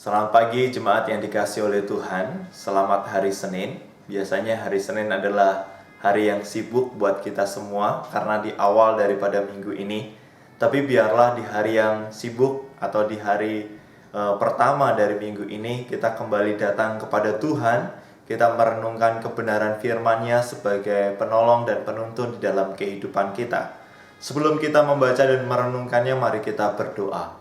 Selamat pagi jemaat yang dikasihi oleh Tuhan. Selamat hari Senin. Biasanya hari Senin adalah hari yang sibuk buat kita semua karena di awal daripada minggu ini. Tapi biarlah di hari yang sibuk atau di hari pertama dari minggu ini kita kembali datang kepada Tuhan. Kita merenungkan kebenaran firman-Nya sebagai penolong dan penuntun di dalam kehidupan kita. Sebelum kita membaca dan merenungkannya, mari kita berdoa.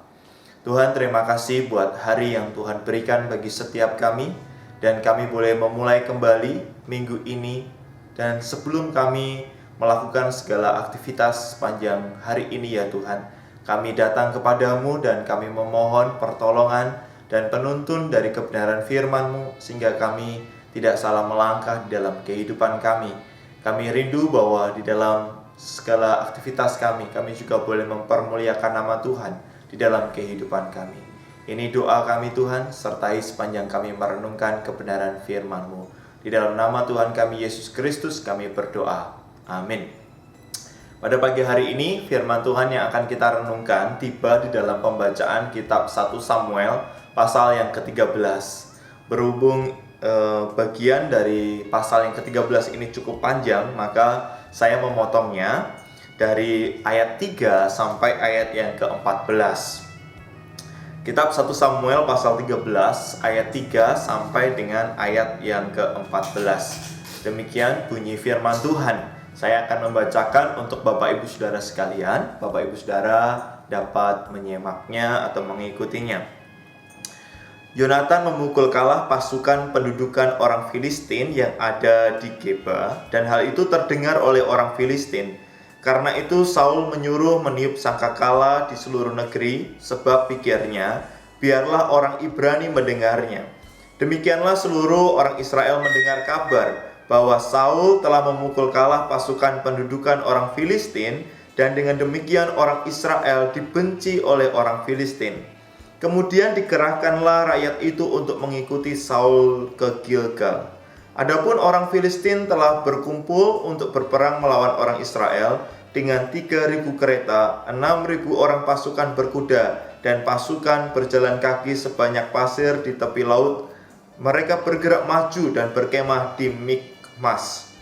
Tuhan, terima kasih buat hari yang Tuhan berikan bagi setiap kami, dan kami boleh memulai kembali minggu ini. Dan sebelum kami melakukan segala aktivitas sepanjang hari ini ya Tuhan, kami datang kepadamu dan kami memohon pertolongan dan penuntun dari kebenaran firman-Mu, sehingga kami tidak salah melangkah di dalam kehidupan kami. Kami rindu bahwa di dalam segala aktivitas kami juga boleh mempermuliakan nama Tuhan di dalam kehidupan kami. Ini doa kami Tuhan, sertai sepanjang kami merenungkan kebenaran firman-Mu. Di dalam nama Tuhan kami Yesus Kristus kami berdoa. Amin. Pada pagi hari ini firman Tuhan yang akan kita renungkan tiba di dalam pembacaan kitab 1 Samuel pasal yang ke-13. Berhubung bagian dari pasal yang ke-13 ini cukup panjang, maka saya memotongnya dari ayat 3 sampai ayat yang ke-14. Kitab 1 Samuel pasal 13 ayat 3 sampai dengan ayat yang ke-14. Demikian bunyi firman Tuhan. Saya akan membacakan untuk Bapak Ibu Saudara sekalian. Bapak Ibu Saudara dapat menyimaknya atau mengikutinya. Yonatan memukul kalah pasukan pendudukan orang Filistin yang ada di Geba, dan hal itu terdengar oleh orang Filistin. Karena itu Saul menyuruh meniup sangkakala di seluruh negeri, sebab pikirnya, biarlah orang Ibrani mendengarnya. Demikianlah seluruh orang Israel mendengar kabar bahwa Saul telah memukul kalah pasukan pendudukan orang Filistin, dan dengan demikian orang Israel dibenci oleh orang Filistin. Kemudian dikerahkanlah rakyat itu untuk mengikuti Saul ke Gilgal. Adapun orang Filistin telah berkumpul untuk berperang melawan orang Israel dengan 3.000 kereta, 6.000 orang pasukan berkuda, dan pasukan berjalan kaki sebanyak pasir di tepi laut. Mereka bergerak maju dan berkemah di Mikmas,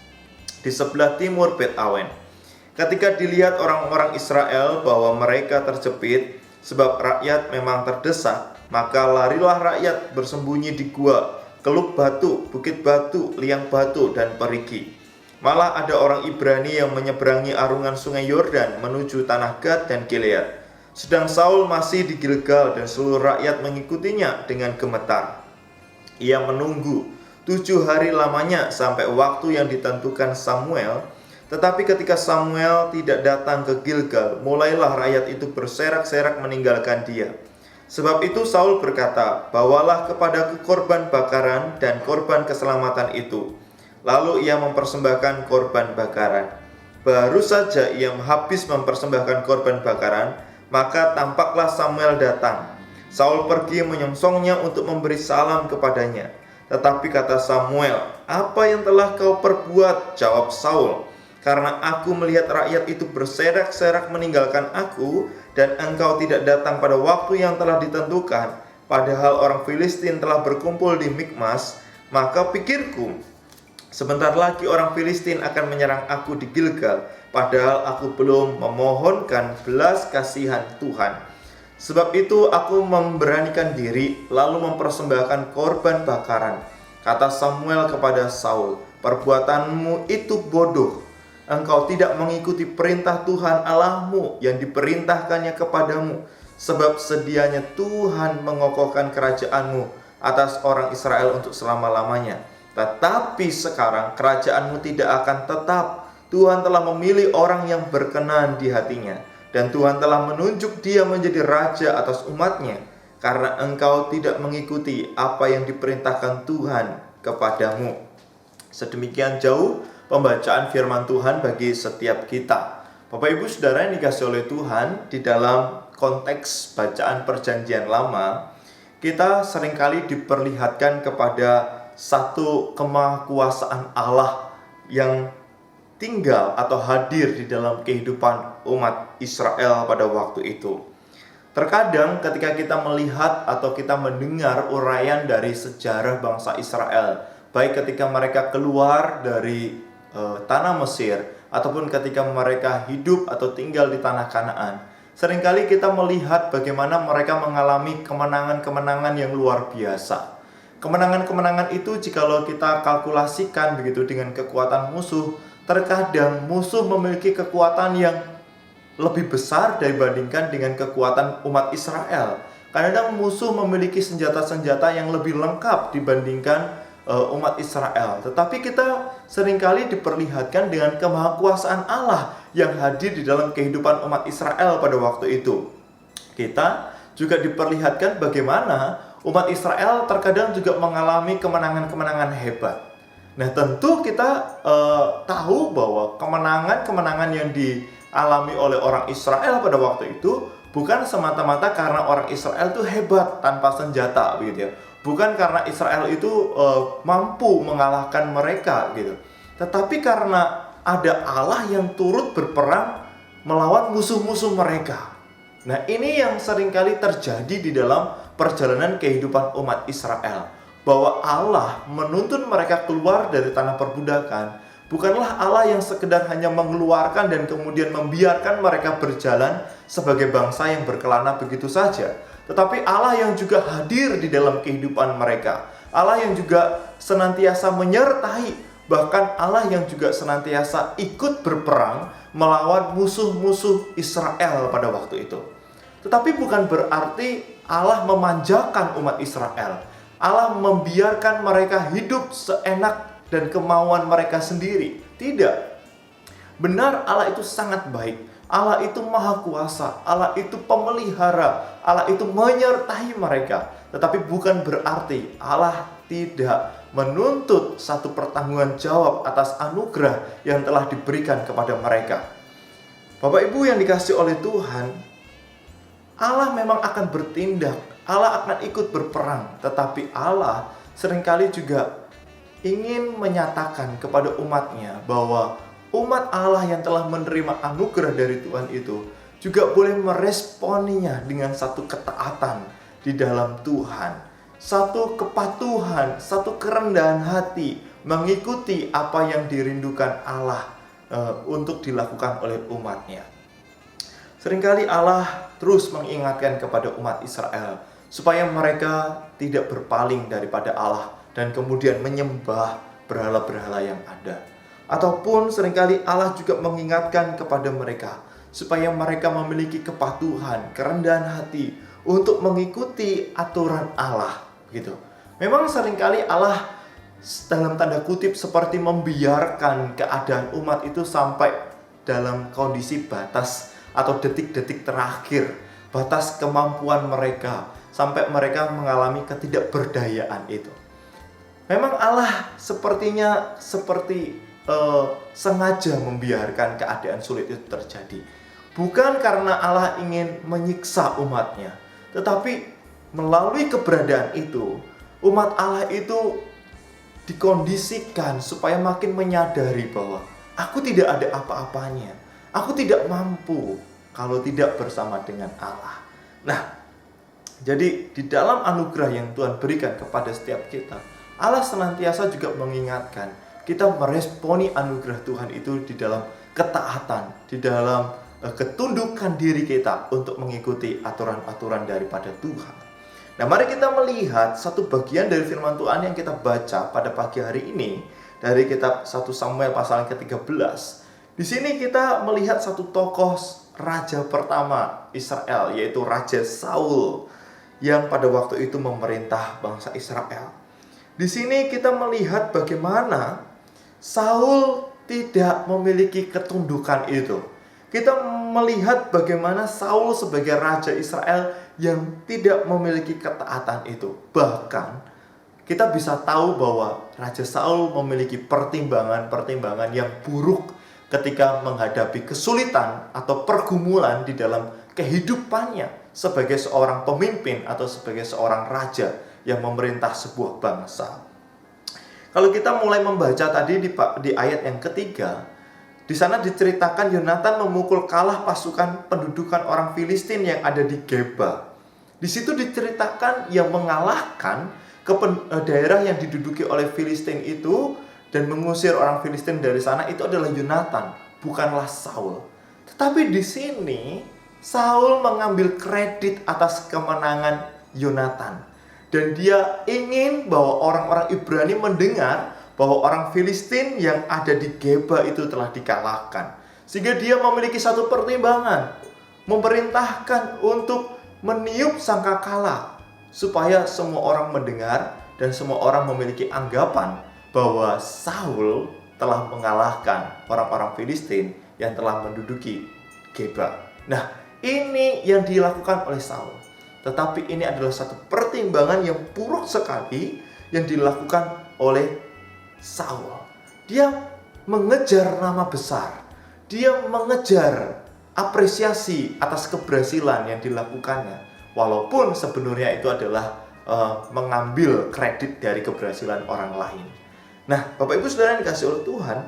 di sebelah timur Bet Awen. Ketika dilihat orang-orang Israel bahwa mereka terjepit, sebab rakyat memang terdesak, maka larilah rakyat bersembunyi di gua, Keluk Batu, Bukit Batu, Liang Batu, dan Perigi. Malah ada orang Ibrani yang menyeberangi arungan sungai Yordan menuju tanah Gad dan Gilead. Sedang Saul masih di Gilgal dan seluruh rakyat mengikutinya dengan gemetar. Ia menunggu 7 hari lamanya sampai waktu yang ditentukan Samuel. Tetapi ketika Samuel tidak datang ke Gilgal, mulailah rakyat itu berserak-serak meninggalkan dia. Sebab itu Saul berkata, bawalah kepadaku korban bakaran dan korban keselamatan itu. Lalu ia mempersembahkan korban bakaran. Baru saja ia habis mempersembahkan korban bakaran, maka tampaklah Samuel datang. Saul pergi menyongsongnya untuk memberi salam kepadanya. Tetapi kata Samuel, apa yang telah kau perbuat? Jawab Saul, karena aku melihat rakyat itu berserak-serak meninggalkan aku, dan engkau tidak datang pada waktu yang telah ditentukan, padahal orang Filistin telah berkumpul di Mikmas. Maka pikirku, sebentar lagi orang Filistin akan menyerang aku di Gilgal, padahal aku belum memohonkan belas kasihan Tuhan. Sebab itu aku memberanikan diri, lalu mempersembahkan korban bakaran. Kata Samuel kepada Saul, perbuatanmu itu bodoh. Engkau tidak mengikuti perintah Tuhan Allahmu yang diperintahkannya kepadamu, sebab sedianya Tuhan mengokohkan kerajaanmu atas orang Israel untuk selama-lamanya. Tetapi sekarang kerajaanmu tidak akan tetap. Tuhan telah memilih orang yang berkenan di hatinya, dan Tuhan telah menunjuk dia menjadi raja atas umatnya, karena engkau tidak mengikuti apa yang diperintahkan Tuhan kepadamu. Sedemikian jauh pembacaan firman Tuhan bagi setiap kita. Bapak Ibu Saudara yang dikasihi oleh Tuhan, di dalam konteks bacaan perjanjian lama, kita seringkali diperlihatkan kepada satu kemahakuasaan Allah yang tinggal atau hadir di dalam kehidupan umat Israel pada waktu itu. Terkadang ketika kita melihat atau kita mendengar uraian dari sejarah bangsa Israel, baik ketika mereka keluar dari tanah Mesir, ataupun ketika mereka hidup atau tinggal di tanah Kanaan, seringkali kita melihat bagaimana mereka mengalami kemenangan-kemenangan yang luar biasa. Kemenangan-kemenangan itu jikalau kita kalkulasikan begitu dengan kekuatan musuh, terkadang musuh memiliki kekuatan yang lebih besar dibandingkan dengan kekuatan umat Israel. Kadang musuh memiliki senjata-senjata yang lebih lengkap dibandingkan umat Israel. Tetapi kita seringkali diperlihatkan dengan kemahakuasaan Allah yang hadir di dalam kehidupan umat Israel pada waktu itu. Kita juga diperlihatkan bagaimana umat Israel terkadang juga mengalami kemenangan-kemenangan hebat. Nah, tentu kita tahu bahwa kemenangan-kemenangan yang dialami oleh orang Israel pada waktu itu bukan semata-mata karena orang Israel itu hebat tanpa senjata, begitu ya. Bukan karena Israel itu mampu mengalahkan mereka, gitu. Tetapi karena ada Allah yang turut berperang melawan musuh-musuh mereka. Nah, ini yang seringkali terjadi di dalam perjalanan kehidupan umat Israel. Bahwa Allah menuntun mereka keluar dari tanah perbudakan bukanlah Allah yang sekedar hanya mengeluarkan dan kemudian membiarkan mereka berjalan sebagai bangsa yang berkelana begitu saja. Tetapi Allah yang juga hadir di dalam kehidupan mereka. Allah yang juga senantiasa menyertai. Bahkan Allah yang juga senantiasa ikut berperang melawan musuh-musuh Israel pada waktu itu. Tetapi bukan berarti Allah memanjakan umat Israel. Allah membiarkan mereka hidup seenak dan kemauan mereka sendiri. Tidak. Benar, Allah itu sangat baik. Allah itu maha kuasa. Allah itu pemelihara. Allah itu menyertai mereka. Tetapi bukan berarti Allah tidak menuntut satu pertanggungan jawab atas anugerah yang telah diberikan kepada mereka. Bapak Ibu yang dikasihi oleh Tuhan, Allah memang akan bertindak. Allah akan ikut berperang, tetapi Allah seringkali juga ingin menyatakan kepada umatnya bahwa umat Allah yang telah menerima anugerah dari Tuhan itu juga boleh meresponinya dengan satu ketaatan di dalam Tuhan, satu kepatuhan, satu kerendahan hati mengikuti apa yang dirindukan Allah untuk dilakukan oleh umatnya. Seringkali Allah terus mengingatkan kepada umat Israel supaya mereka tidak berpaling daripada Allah dan kemudian menyembah berhala-berhala yang ada. Ataupun seringkali Allah juga mengingatkan kepada mereka supaya mereka memiliki kepatuhan, kerendahan hati untuk mengikuti aturan Allah, gitu. Memang seringkali Allah dalam tanda kutip seperti membiarkan keadaan umat itu sampai dalam kondisi batas atau detik-detik terakhir, batas kemampuan mereka, sampai mereka mengalami ketidakberdayaan itu. Memang Allah sepertinya sengaja membiarkan keadaan sulit itu terjadi. Bukan karena Allah ingin menyiksa umatnya, tetapi melalui keberadaan itu, umat Allah itu dikondisikan supaya makin menyadari bahwa aku tidak ada apa-apanya. Aku tidak mampu kalau tidak bersama dengan Allah. Nah, jadi di dalam anugerah yang Tuhan berikan kepada setiap kita, Allah senantiasa juga mengingatkan kita meresponi anugerah Tuhan itu di dalam ketaatan, di dalam ketundukan diri kita untuk mengikuti aturan-aturan daripada Tuhan. Nah, mari kita melihat satu bagian dari firman Tuhan yang kita baca pada pagi hari ini dari kitab 1 Samuel pasal ke-13. Di sini kita melihat satu tokoh raja pertama Israel, yaitu Raja Saul, yang pada waktu itu memerintah bangsa Israel. Di sini kita melihat bagaimana Saul tidak memiliki ketundukan itu. Kita melihat bagaimana Saul sebagai raja Israel yang tidak memiliki ketaatan itu. Bahkan kita bisa tahu bahwa Raja Saul memiliki pertimbangan-pertimbangan yang buruk ketika menghadapi kesulitan atau pergumulan di dalam kehidupannya sebagai seorang pemimpin atau sebagai seorang raja yang memerintah sebuah bangsa. Kalau kita mulai membaca tadi di ayat yang ketiga, Di sana diceritakan Yonatan memukul kalah pasukan pendudukan orang Filistin yang ada di Geba. Di situ diceritakan yang mengalahkan daerah yang diduduki oleh Filistin itu dan mengusir orang Filistin dari sana itu adalah Yonatan, bukanlah Saul. Tetapi di sini Saul mengambil kredit atas kemenangan Yonatan. Dan dia ingin bahwa orang-orang Ibrani mendengar bahwa orang Filistin yang ada di Geba itu telah dikalahkan. Sehingga dia memiliki satu pertimbangan, memerintahkan untuk meniup sangkakala supaya semua orang mendengar dan semua orang memiliki anggapan bahwa Saul telah mengalahkan orang-orang Filistin yang telah menduduki Geba. Nah, ini yang dilakukan oleh Saul. Tetapi ini adalah satu pertimbangan yang buruk sekali yang dilakukan oleh Saul. Dia mengejar nama besar. Dia mengejar apresiasi atas keberhasilan yang dilakukannya, walaupun sebenarnya itu adalah mengambil kredit dari keberhasilan orang lain. Nah, Bapak Ibu Saudara yang dikasihi oleh Tuhan,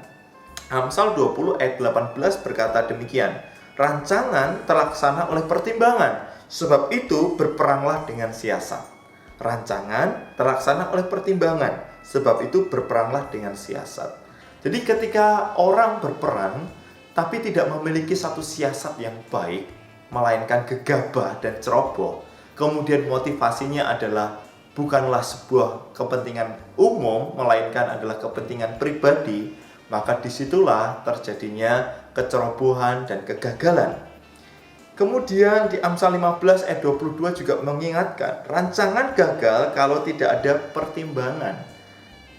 Amsal 20 ayat 18 berkata demikian, rancangan terlaksana oleh pertimbangan, sebab itu berperanglah dengan siasat. Rancangan terlaksana oleh pertimbangan, sebab itu berperanglah dengan siasat. Jadi ketika orang berperang tapi tidak memiliki satu siasat yang baik, melainkan gegabah dan ceroboh, kemudian motivasinya adalah bukanlah sebuah kepentingan umum, melainkan adalah kepentingan pribadi, maka disitulah terjadinya kecerobohan dan kegagalan. Kemudian di Amsal 15 ayat 22 juga mengingatkan, rancangan gagal kalau tidak ada pertimbangan.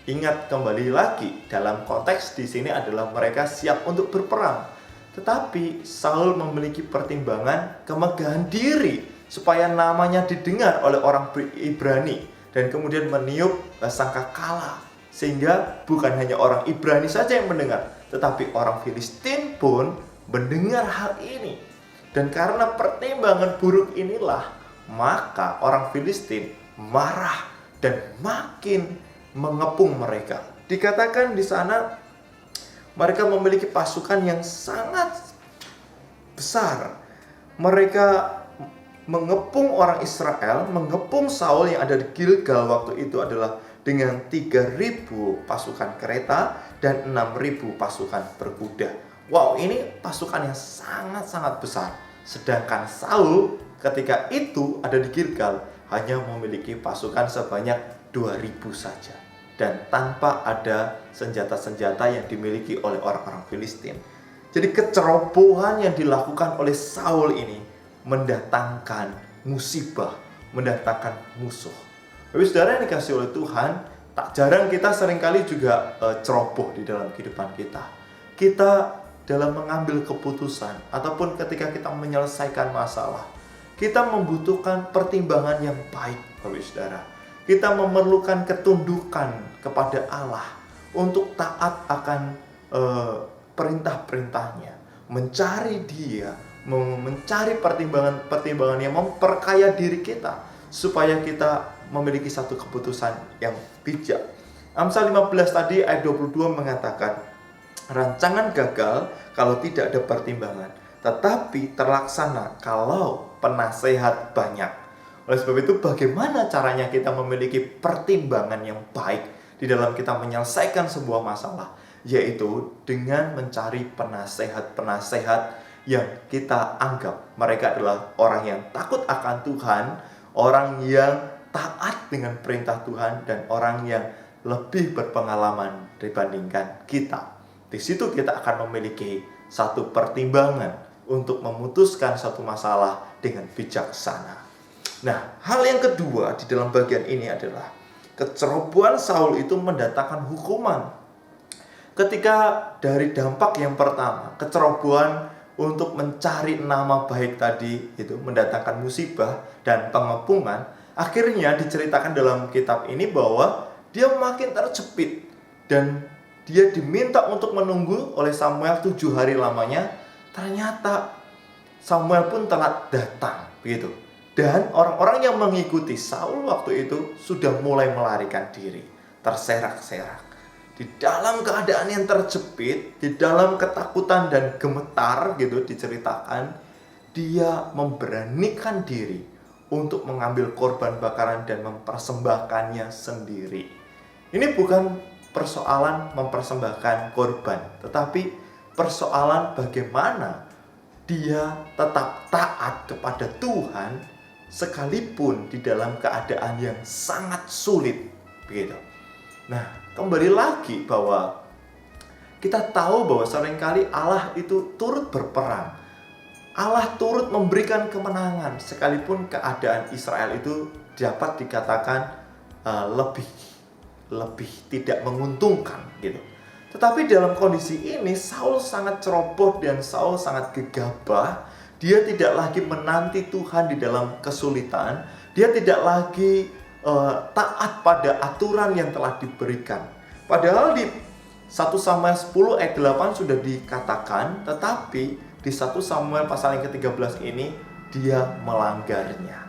Ingat kembali lagi, dalam konteks di sini adalah mereka siap untuk berperang. Tetapi Saul memiliki pertimbangan kemegahan diri supaya namanya didengar oleh orang Ibrani dan kemudian meniup sangkakala. Sehingga bukan hanya orang Ibrani saja yang mendengar, tetapi orang Filistin pun mendengar hal ini. Dan karena pertimbangan buruk inilah, maka orang Filistin marah dan makin mengepung mereka. Dikatakan di sana mereka memiliki pasukan yang sangat besar. Mereka mengepung orang Israel, mengepung Saul yang ada di Gilgal waktu itu adalah dengan 3.000 pasukan kereta dan 6.000 pasukan berkuda. Wow, ini pasukan yang sangat-sangat besar. Sedangkan Saul ketika itu ada di Gilgal hanya memiliki pasukan sebanyak 2.000 saja. Dan tanpa ada senjata-senjata yang dimiliki oleh orang-orang Filistin. Jadi kecerobohan yang dilakukan oleh Saul ini mendatangkan musibah, mendatangkan musuh. Tapi saudara yang dikasihi oleh Tuhan, tak jarang kita seringkali juga ceroboh di dalam kehidupan kita. Kita dalam mengambil keputusan ataupun ketika kita menyelesaikan masalah, kita membutuhkan pertimbangan yang baik, Bapak Saudara. Kita memerlukan ketundukan kepada Allah untuk taat akan perintah-perintahnya, mencari Dia, mencari pertimbangan-pertimbangan yang memperkaya diri kita supaya kita memiliki satu keputusan yang bijak. Amsal 15 tadi ayat 22 mengatakan, rancangan gagal kalau tidak ada pertimbangan, tetapi terlaksana kalau penasehat banyak. Oleh sebab itu, bagaimana caranya kita memiliki pertimbangan yang baik di dalam kita menyelesaikan sebuah masalah? Yaitu dengan mencari penasehat-penasehat yang kita anggap mereka adalah orang yang takut akan Tuhan, orang yang taat dengan perintah Tuhan, dan orang yang lebih berpengalaman dibandingkan kita. Di situ kita akan memiliki satu pertimbangan untuk memutuskan satu masalah dengan bijaksana. Nah, hal yang kedua di dalam bagian ini adalah kecerobohan Saul itu mendatangkan hukuman. Ketika dari dampak yang pertama, kecerobohan untuk mencari nama baik tadi itu mendatangkan musibah dan pengepungan, akhirnya diceritakan dalam kitab ini bahwa dia makin terjepit dan dia diminta untuk menunggu oleh Samuel 7 hari lamanya. Ternyata Samuel pun telat datang, begitu. Dan orang-orang yang mengikuti Saul waktu itu sudah mulai melarikan diri, terserak-serak. di dalam keadaan yang terjepit, di dalam ketakutan dan gemetar gitu diceritakan, dia memberanikan diri untuk mengambil korban bakaran dan mempersembahkannya sendiri. Ini bukan persoalan mempersembahkan korban, tetapi persoalan bagaimana dia tetap taat kepada Tuhan sekalipun di dalam keadaan yang sangat sulit, begitu. Nah, kembali lagi bahwa kita tahu bahwa seringkali Allah itu turut berperang. Allah turut memberikan kemenangan sekalipun keadaan Israel itu dapat dikatakan lebih tidak menguntungkan gitu. Tetapi dalam kondisi ini Saul sangat ceroboh dan Saul sangat gegabah. Dia tidak lagi menanti Tuhan di dalam kesulitan. Dia tidak lagi taat pada aturan yang telah diberikan. Padahal di 1 Samuel 10 ayat 8 sudah dikatakan, tetapi di 1 Samuel pasal yang ke-13 ini dia melanggarnya.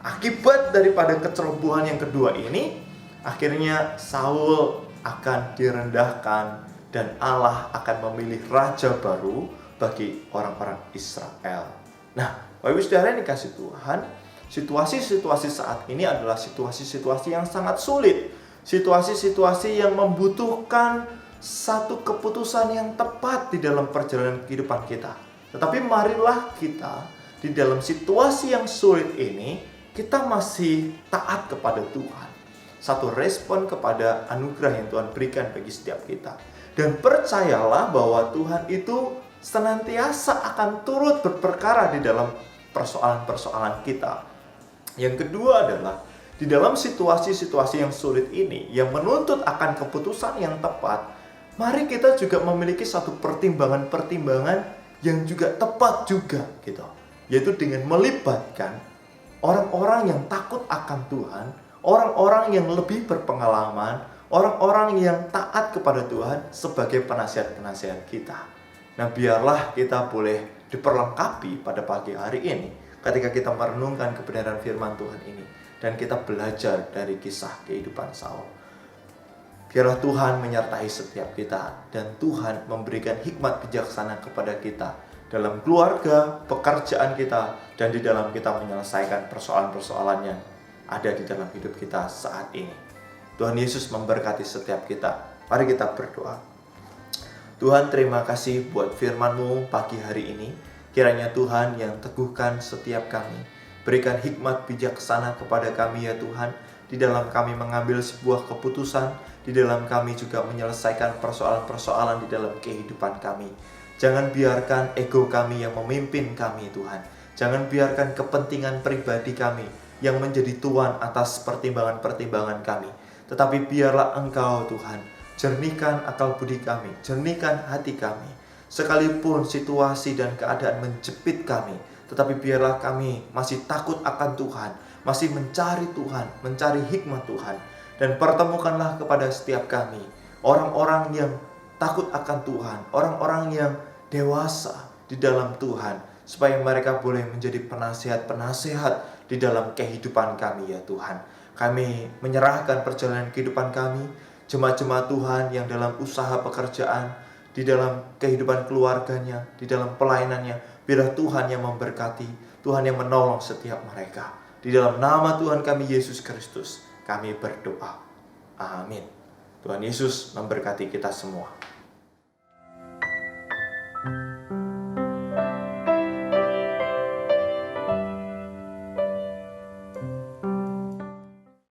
Akibat daripada kecerobohan yang kedua ini, akhirnya Saul akan direndahkan dan Allah akan memilih raja baru bagi orang-orang Israel. Nah, Bapak Ibu Saudara yang dikasih Tuhan, situasi-situasi saat ini adalah situasi-situasi yang sangat sulit. Situasi-situasi yang membutuhkan satu keputusan yang tepat di dalam perjalanan kehidupan kita. Tetapi marilah kita di dalam situasi yang sulit ini, kita masih taat kepada Tuhan. Satu respon kepada anugerah yang Tuhan berikan bagi setiap kita. Dan percayalah bahwa Tuhan itu senantiasa akan turut berperkara di dalam persoalan-persoalan kita. Yang kedua adalah, di dalam situasi-situasi yang sulit ini, yang menuntut akan keputusan yang tepat, mari kita juga memiliki satu pertimbangan-pertimbangan yang juga tepat juga gitu. Yaitu dengan melibatkan orang-orang yang takut akan Tuhan, orang-orang yang lebih berpengalaman, orang-orang yang taat kepada Tuhan sebagai penasihat-penasihat kita. Nah, biarlah kita boleh diperlengkapi pada pagi hari ini ketika kita merenungkan kebenaran firman Tuhan ini dan kita belajar dari kisah kehidupan Saul. Biarlah Tuhan menyertai setiap kita dan Tuhan memberikan hikmat bijaksana kepada kita dalam keluarga, pekerjaan kita, dan di dalam kita menyelesaikan persoalan-persoalan yang ada di dalam hidup kita saat ini. Tuhan Yesus memberkati setiap kita. Mari kita berdoa. Tuhan, terima kasih buat firman-Mu pagi hari ini. Kiranya Tuhan yang teguhkan setiap kami. Berikan hikmat bijaksana kepada kami ya Tuhan. Di dalam kami mengambil sebuah keputusan. Di dalam kami juga menyelesaikan persoalan-persoalan di dalam kehidupan kami. Jangan biarkan ego kami yang memimpin kami Tuhan. Jangan biarkan kepentingan pribadi kami yang menjadi tuan atas pertimbangan-pertimbangan kami. Tetapi biarlah Engkau Tuhan, jernihkan akal budi kami, jernihkan hati kami. Sekalipun situasi dan keadaan menjepit kami, tetapi biarlah kami masih takut akan Tuhan, masih mencari Tuhan, mencari hikmat Tuhan. Dan pertemukanlah kepada setiap kami orang-orang yang takut akan Tuhan, orang-orang yang dewasa di dalam Tuhan, supaya mereka boleh menjadi penasihat-penasihat di dalam kehidupan kami ya Tuhan. Kami menyerahkan perjalanan kehidupan kami, jemaat-jemaat Tuhan yang dalam usaha pekerjaan, di dalam kehidupan keluarganya, di dalam pelayanannya. Biarlah Tuhan yang memberkati, Tuhan yang menolong setiap mereka. Di dalam nama Tuhan kami Yesus Kristus, kami berdoa. Amin. Tuhan Yesus memberkati kita semua.